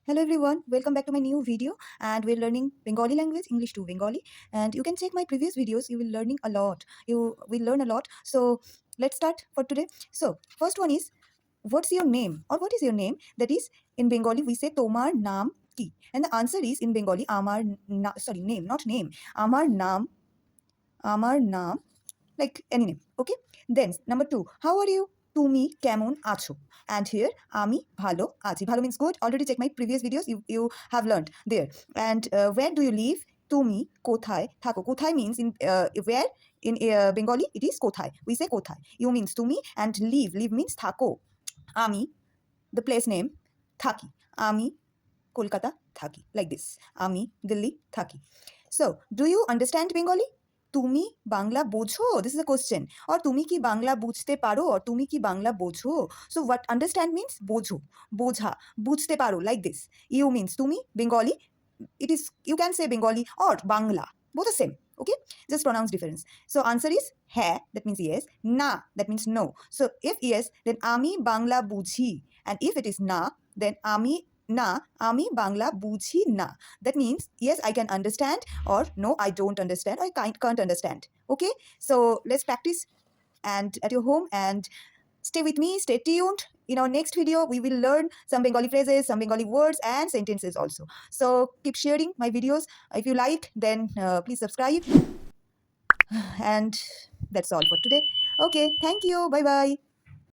Hello everyone, welcome back to my new video, and we're learning Bengali language, English to Bengali. And you can check my previous videos, you will learning a lot. You will learn a lot. So let's start for today. So first one is, what's your name or what is your name? That is, in Bengali we say Tomar Naam Ki. And the answer is in Bengali name, not name. Amar Naam, like any name. Okay, then number 2, how are you? তুমি কেমন আছো? And here আমি ভালো আছি. ভালো means good. Already check my previous videos, you have learned there. And where do you live? তুমি কোথায় থাকো? কোথায় means in where, in Bengali it is কোথায়, we say কোথায়. You means তুমি, and live means থাকো. আমি, the place name, থাকি, আমি কলকাতা থাকি, like this. আমি দিল্লি থাকি. So do you understand Bengali? তুমি বাংলা বোঝো? This is a question. Or তুমি কি বাংলা বুঝতে পারো? Or তুমি কি বাংলা বোঝো? So what understand means বোঝো, বোঝা, বুঝতে পারো, like this. You means তুমি, Bengali, it is, you can say Bengali or Bangla, both the same. Okay, just pronounce difference. So answer is হ্যাঁ, that means yes. না, that means no. So if yes, then আমি বাংলা বুঝি, and if it is না, then আমি বাংলা বুঝি না. That means yes, I can understand, or no, I don't understand, or I can't understand. Okay, so let's practice and at your home, and stay with me, stay tuned. In our next video, we will learn some Bengali phrases, some Bengali words and sentences also. So keep sharing my videos. If you like, then please subscribe. And that's all for today. Okay, thank you. Bye bye.